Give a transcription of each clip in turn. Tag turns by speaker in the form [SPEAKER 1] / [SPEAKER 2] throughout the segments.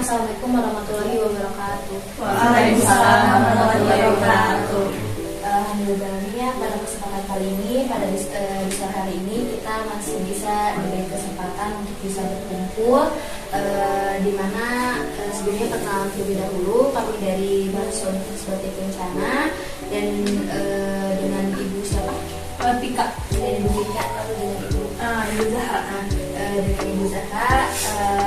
[SPEAKER 1] Assalamualaikum warahmatullahi wabarakatuh.
[SPEAKER 2] Waalaikumsalam warahmatullahi wabarakatuh.
[SPEAKER 1] Alhamdulillah, pada kesempatan kali ini, pada di sore hari ini kita masih bisa diberi kesempatan untuk bisa berkumpul, di mana sebelumnya perkenalan terlebih dahulu kami dari Mahasiswa Universitas Kencana dan dengan Ibu siapa?
[SPEAKER 2] Tika.
[SPEAKER 1] Dan Ibu Tika, lalu dengan
[SPEAKER 2] Ibu Zahra.
[SPEAKER 1] Dengan Ibu Zahra,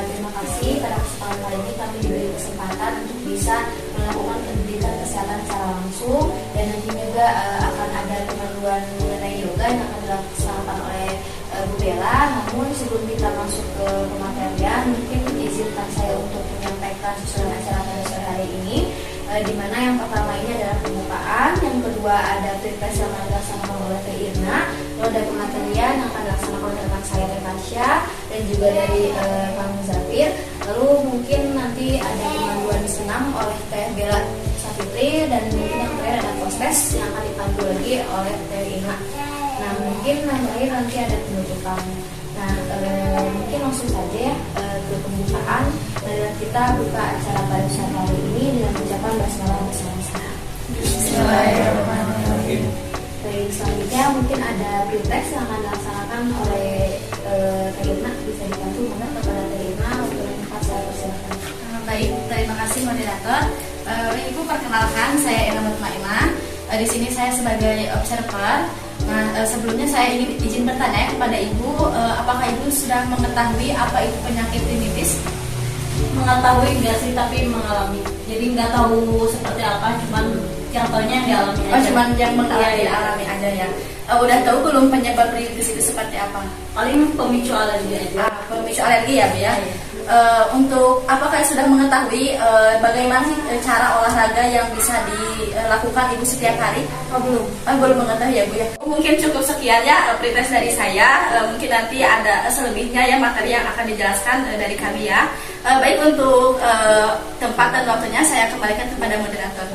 [SPEAKER 1] terima kasih pada kesempatan kali ini kami diberi kesempatan untuk bisa melakukan pendidikan kesehatan secara langsung, dan nanti juga akan ada pemanduan mengenai yoga yang akan dilaksanakan oleh Bu Bella. Namun sebelum kita masuk ke pematerian, mungkin izinkan saya untuk menyampaikan susunan acara pada sore hari ini, di mana yang pertama ini adalah pembukaan, yang kedua ada pre-test yang akan dilaksanakan oleh Teh Irna, lalu ada pematerian yang akan dilaksanakan oleh rekan saya Teh Tasya dan juga dari Kang Zafir. Lalu mungkin nanti ada pemanduan senam oleh Teh Bella Safitri, dan mungkin yang terakhir ada post-test yang akan dipandu lagi oleh Teh Irna. Nah, mungkin yang terakhir nanti ada penutupan. Nah, mungkin langsung saja ya ke pembukaan, dan kita buka acara pada sore hari ini dengan ucapan basmalah bersama-sama.
[SPEAKER 2] Bismillahirrahmanirrahim.
[SPEAKER 1] Baik, selanjutnya mungkin ada pre-test yang akan dilaksanakan oleh Teh Irna. Bisa dibantu mana kepada Teh Irna untuk tempat saya persilakan.
[SPEAKER 2] Baik, terima kasih moderator. Ibu, perkenalkan, saya Ena Mutmainah. Di sini saya sebagai observer. Nah, sebelumnya saya ingin izin bertanya kepada Ibu, apakah Ibu sudah mengetahui apa itu penyakit rinitis?
[SPEAKER 3] Mengetahui enggak sih, tapi mengalami. Jadi enggak tahu seperti apa, cuman contohnya yang dialami aja.
[SPEAKER 2] Oh, cuman yang dialami aja ya. Udah tahu belum penyebab rinitis itu seperti apa?
[SPEAKER 3] Paling pemicu alergi aja.
[SPEAKER 2] Pemicu alergi ya, Bu ya. Untuk apakah sudah mengetahui bagaimana sih cara olahraga yang bisa dilakukan Ibu setiap hari?
[SPEAKER 3] Belum.
[SPEAKER 2] Belum mengetahui ya, Bu ya. Mungkin cukup sekian ya pretest dari saya. Mungkin nanti ada selebihnya ya materi yang akan dijelaskan dari kami ya. Baik, untuk tempat dan waktunya saya kembalikan kepada moderator.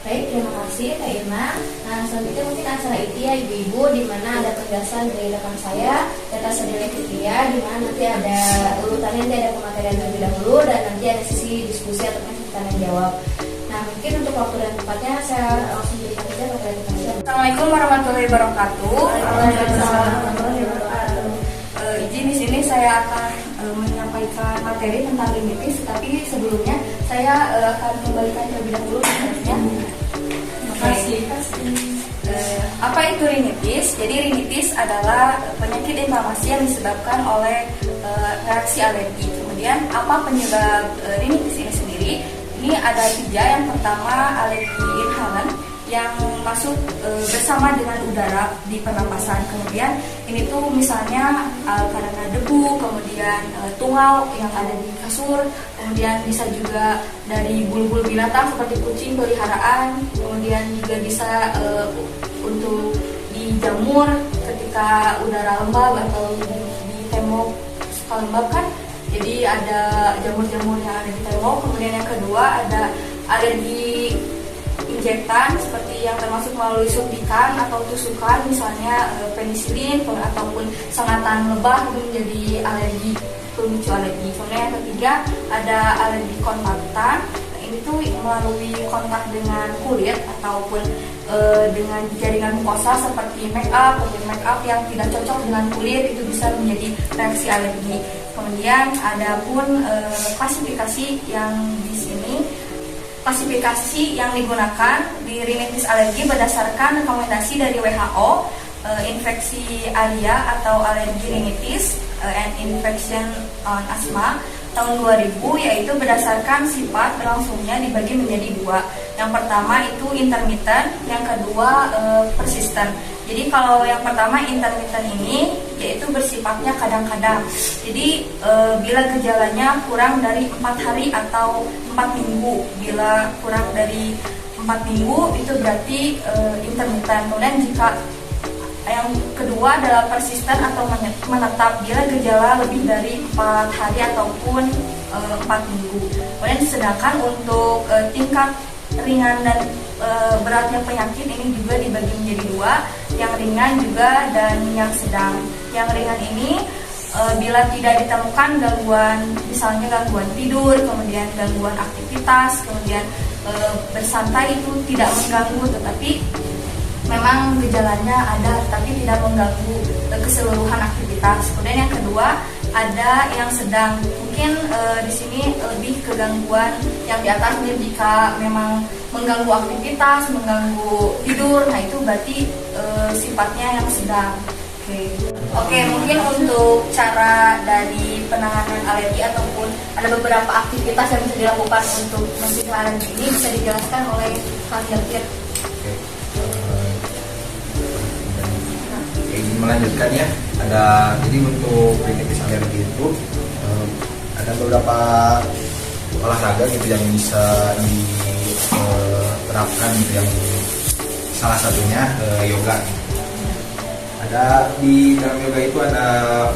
[SPEAKER 1] Baik, terima kasih Teh Irna. Nah, selanjutnya mungkin acara itu ya ibu-ibu, di mana ada penjelasan dari rekan saya Teta Sadile Fitria, di mana nanti ada urutannya, nanti ada pematerian terlebih dahulu, dan nanti ada sisi diskusi ataupun tanya jawab. Nah, mungkin untuk waktu dan tempatnya saya langsung berikan saja kepada Teta Sadile.
[SPEAKER 2] Assalamualaikum warahmatullahi wabarakatuh. Izin di sini saya akan menyampaikan materi tentang rinitis, tapi sebelumnya saya akan kembalikan terlebih dahulu materinya.
[SPEAKER 3] Makasih.
[SPEAKER 2] Apa itu rinitis? Jadi rinitis adalah penyakit inflamasi yang disebabkan oleh reaksi alergi. Kemudian apa penyebab rinitis ini sendiri? Ini ada 3. Yang pertama, alergi inhalan yang masuk bersama dengan udara di pernapasan. Kemudian ini tuh misalnya karena debu, kemudian tungau yang ada di kasur, kemudian bisa juga dari bulu-bulu binatang seperti kucing peliharaan, kemudian juga bisa untuk dijamur ketika udara lembab atau di tembok suka lembab kan. Jadi ada jamur-jamur yang ada di tembok. Kemudian yang kedua ada alergi injektan seperti yang termasuk melalui suntikan atau tusukan, misalnya penisilin ataupun sengatan lebah, itu menjadi alergi, pemicu alergi. Kemudian yang ketiga ada alergi kontaktan. Ini tuh melalui kontak dengan kulit ataupun dengan jaringan mukosa seperti make up yang tidak cocok dengan kulit, itu bisa menjadi reaksi alergi. Kemudian ada pun klasifikasi yang di sini. Klasifikasi yang digunakan di rinitis alergi berdasarkan rekomendasi dari WHO, infeksi ARIA atau alergi rinitis and infection on asthma tahun 2000, yaitu berdasarkan sifat berlangsungnya dibagi menjadi 2. Yang pertama itu intermittent, yang kedua persistent. Jadi kalau yang pertama intermittent ini yaitu bersifatnya kadang-kadang. Jadi bila gejalanya kurang dari 4 hari atau 4 minggu. Bila kurang dari 4 minggu itu berarti intermittent. Kemudian jika yang kedua adalah persisten atau menetap, bila gejala lebih dari 4 hari ataupun 4 minggu. Kemudian sedangkan untuk tingkat ringan dan beratnya penyakit ini juga dibagi menjadi 2, yang ringan juga dan yang sedang. Yang ringan ini bila tidak ditemukan gangguan, misalnya gangguan tidur, kemudian gangguan aktivitas, kemudian bersantai itu tidak mengganggu, tetapi memang gejalanya ada tapi tidak mengganggu keseluruhan aktivitas. Kemudian yang kedua, ada yang sedang, mungkin di sini lebih ke gangguan yang di atas, jika memang mengganggu aktivitas, mengganggu tidur, nah itu berarti sifatnya yang sedang. Oke, mungkin untuk cara dari penanganan alergi ataupun ada beberapa aktivitas yang bisa dilakukan untuk mencegah alergi ini bisa dijelaskan oleh Kang Jakir.
[SPEAKER 4] Melanjutkan ya, jadi untuk rinitis alergi itu ada beberapa olahraga gitu yang bisa diterapkan gitu, yang salah satunya yoga. Ada di dalam yoga itu ada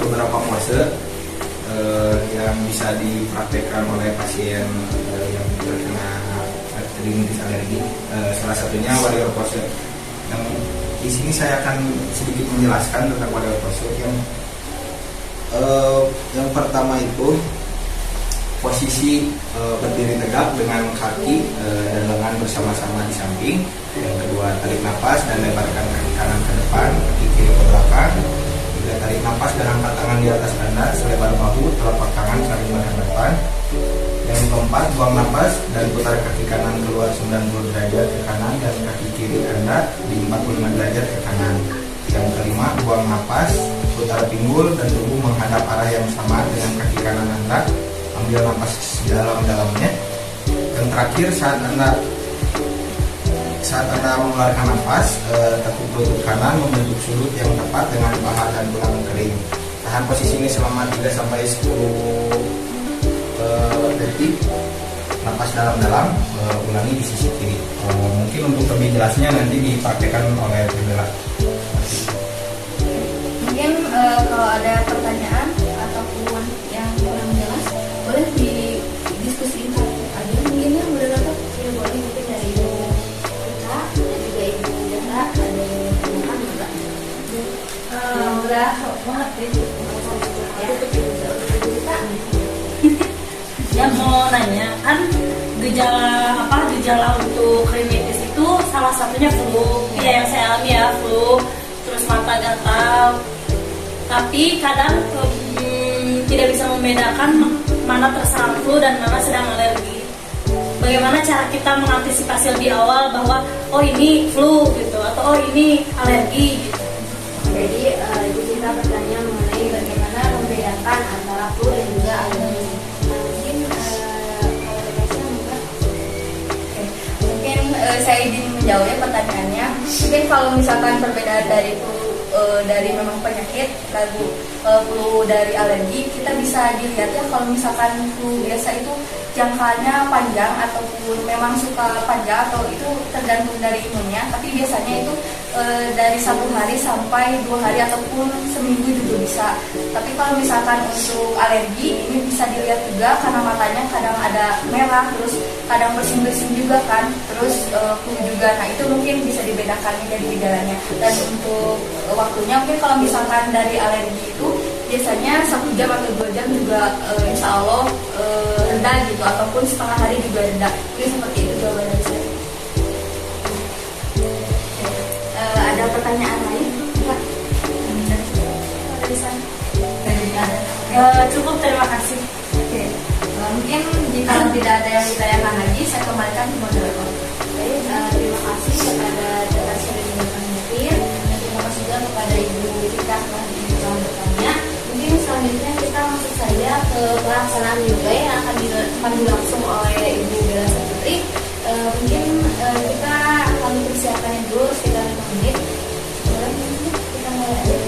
[SPEAKER 4] beberapa pose yang bisa dipraktekkan oleh pasien yang terkena rinitis alergi. Salah satunya warrior pose. Yang di sini saya akan sedikit menjelaskan tentang warrior pose. Yang pertama itu posisi berdiri tegak dengan kaki dan lengan bersama-sama di samping. Yang kedua, tarik nafas dan lebarkan kaki kanan ke depan, kaki kiri ke belakang. Tiga, tarik nafas dan angkat tangan di atas Anda selebar bahu, telapak tangan saling menghadapkan. Yang keempat, buang nafas dan putar kaki kanan keluar 90 derajat ke kanan dan kaki kiri Anda di 45 derajat ke kanan. Yang kelima, buang nafas, putar pinggul dan tubuh menghadap arah yang sama dengan kaki kanan Anda. Ambil nafas dalam-dalamnya. Yang terakhir, saat Anda mengeluarkan nafas, tekuk lutut kanan membentuk sudut yang tepat dengan paha dan tulang kering. Tahan posisi ini selama 3-10 detik. Nafas dalam-dalam, ulangi di sisi kiri. Mungkin untuk lebih jelasnya nanti dipraktekkan oleh Bella.
[SPEAKER 1] Mungkin kalau ada pertanyaan ataupun yang kurang jelas, boleh didiskusikan aja mungkin ya, boleh atau ya boleh mungkin dari ibu kita dan juga ibu Jaka ada yang tanyakan juga.
[SPEAKER 3] Udah banget ya. Ya mau nanya, kan gejala untuk rinitis itu salah satunya flu. Ya yang saya alami ya flu, terus mata gatal. Tapi kadang tidak bisa membedakan mana terserang flu dan mana sedang alergi. Bagaimana cara kita mengantisipasi lebih awal bahwa oh ini flu gitu atau oh ini alergi gitu.
[SPEAKER 1] Jadi ibu kita bertanya mengenai bagaimana membedakan antara flu dan juga alergi.
[SPEAKER 2] Saya izin menjawab ya pertanyaannya. Mungkin kalau misalkan perbedaan dari flu dari memang penyakit lalu flu dari alergi, kita bisa dilihat ya kalau misalkan flu biasa itu jangkanya panjang ataupun memang suka panjang atau itu tergantung dari imunnya, tapi biasanya itu dari 1 hari sampai 2 hari ataupun seminggu juga bisa. Tapi kalau misalkan untuk alergi ini bisa dilihat juga karena matanya kadang ada merah, terus kadang bersin-bersin juga kan, terus flu juga. Nah itu mungkin bisa dibedakan dari gejalanya. Dan untuk waktunya mungkin kalau misalkan dari alergi itu biasanya 1 jam atau 2 jam juga insya Allah reda gitu, ataupun setengah hari juga reda. Jadi seperti itu jawaban dari saya. Ada pertanyaan lain? Enggak? Dari sana?
[SPEAKER 3] Cukup, terima kasih.
[SPEAKER 2] Oke. Mungkin jika tidak ada yang ditanyakan lagi, saya kembalikan ke moderator.
[SPEAKER 1] Baik, terima kasih kepada Dr. Syarifudin Mukir dan terima kasih juga kepada Ibu Rika telah bertanya. Mungkin selanjutnya kita masuk saja ke pelaksanaan yoga yang akan dilangsung oleh Ibu Bella Saputri. Mungkin kita akan mempersiapkannya dulu sekitar 5 menit. Boleh mungkin kita mulai aja.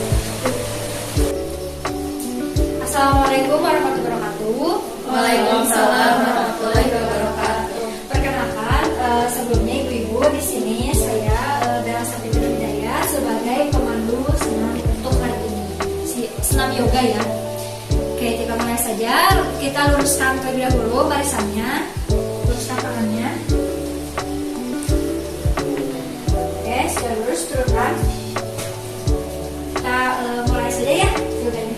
[SPEAKER 1] Assalamualaikum warahmatullahi wabarakatuh.
[SPEAKER 3] Waalaikumsalam
[SPEAKER 1] warahmatullahi wabarakatuh. Perkenalkan, sebelumnya ibu-ibu di sini saya Bella Saputri Hidayat sebagai pemandu senam untuk hari ini, senam yoga ya. Oke, kita mulai saja. Kita luruskan terlebih dahulu barisannya, luruskan tangannya. Oke, sudah lurus, turunkan. Kita mulai saja ya yoganya.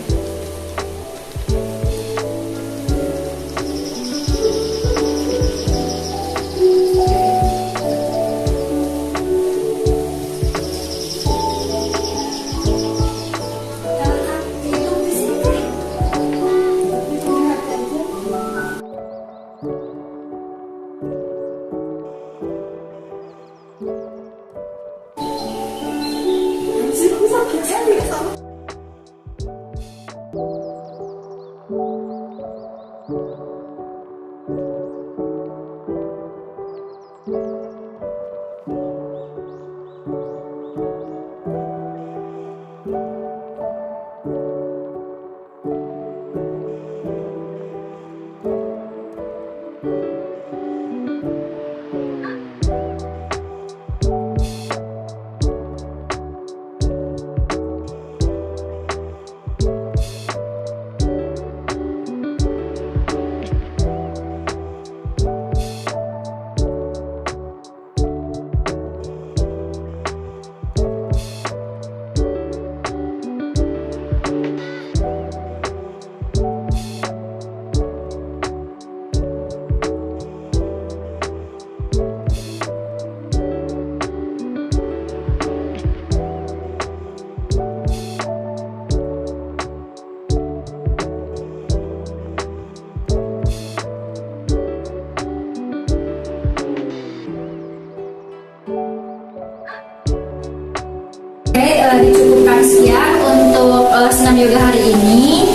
[SPEAKER 1] Dicukupkan sekian untuk senam yoga hari ini.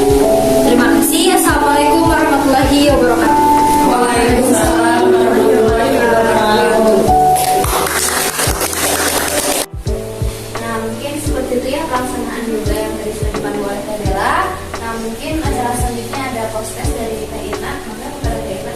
[SPEAKER 1] Terima kasih. Assalamualaikum warahmatullahi wabarakatuh.
[SPEAKER 3] Waalaikumsalam warahmatullahi wabarakatuh.
[SPEAKER 1] Nah, mungkin seperti itu ya pelaksanaan yoga yang tadi sudah dipandu oleh Teh Bella. Nah, mungkin acara selanjutnya ada podcast dari Teh Ina. Maka kepada Teh Ina.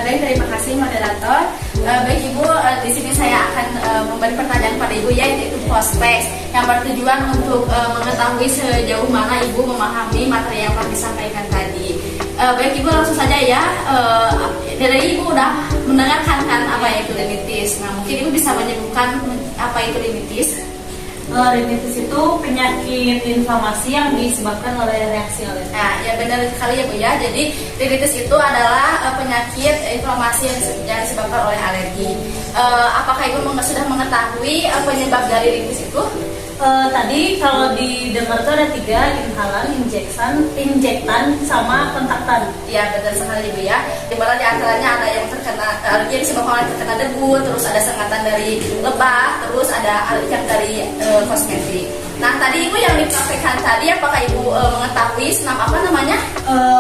[SPEAKER 2] Baik, terima kasih moderator. Baik Ibu, di sini saya akan memberi pertanyaan pada Ibu, yaitu post-test yang bertujuan untuk mengetahui sejauh mana Ibu memahami materi yang telah disampaikan tadi. Baik Ibu, langsung saja ya. Dari Ibu udah mendengarkan kan apa itu rinitis. Nah, mungkin Ibu bisa menyebutkan apa itu rinitis.
[SPEAKER 3] Rinitis itu penyakit inflamasi yang disebabkan oleh reaksi alergi.
[SPEAKER 2] Nah, ya benar sekali ya Bu ya. Jadi rinitis itu adalah penyakit inflamasi yang disebabkan oleh alergi. Apakah Ibu sudah mengetahui penyebab dari rinitis itu?
[SPEAKER 3] Tadi kalau di Demar itu ada 3, inhalan, injektan, sama kontaktan.
[SPEAKER 2] Ya benar sekali Bu ya. Di mana di antaranya ada yang terkena alergi yang disebabkan oleh terkena debu, terus ada sengatan dari lebah, terus ada alergi dari kosmetik. Nah tadi Ibu yang dipraktekkan tadi, apakah Ibu mengetahui senam apa namanya?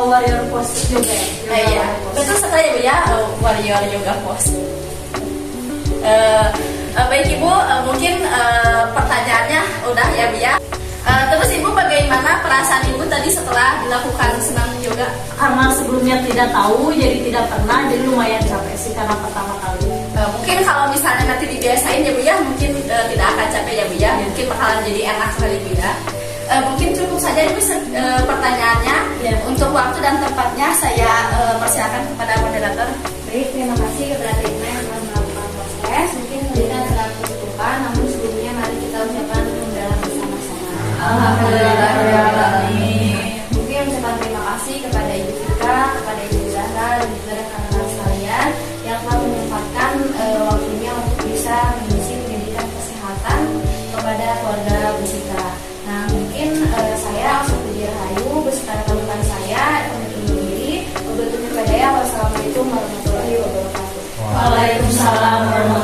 [SPEAKER 3] Warrior pose yoga.
[SPEAKER 2] Iya, betul sekali ya Bu ya, warrior yoga pose. Baik Ibu, mungkin pertanyaannya udah ya Bu ya. Terus Ibu bagaimana perasaan Ibu tadi setelah dilakukan senam yoga?
[SPEAKER 3] Karena sebelumnya tidak tahu, jadi tidak pernah, jadi lumayan capek sih karena pertama kali.
[SPEAKER 2] Mungkin kalau misalnya nanti dibiasain ya Bu ya, mungkin tidak akan capek ya Bu ya. Mungkin bakalan jadi enak sekali Bu ya. Mungkin cukup saja Ibu pertanyaannya.
[SPEAKER 3] Ya.
[SPEAKER 2] Untuk waktu dan tempatnya saya persilakan kepada moderator.
[SPEAKER 1] Baik, terima kasih kepada Teh Ina yang telah melakukan proses. Mungkin kita telah ketutupan, namun sebelumnya mari kita ucapkan kemudahan bersama-sama.
[SPEAKER 2] Alhamdulillahirobbilalamin.
[SPEAKER 1] Mungkin ucapan terima kasih kepada Ibu Fika, kepada Ibu Zahra, dan juga rekan-rekan sekalian yang telah menyempatkan waktunya untuk bisa mengisi pendidikan kesehatan kepada keluarga Bu Fika. Nah, mungkin saya Asma Rahayu beserta rekan-rekan saya pamit undur diri. Wabillahi taufiq wal hidayah. Wassalamualaikum warahmatullahi wabarakatuh.
[SPEAKER 3] Waalaikumsalam warahmatullahi wabarakatuh.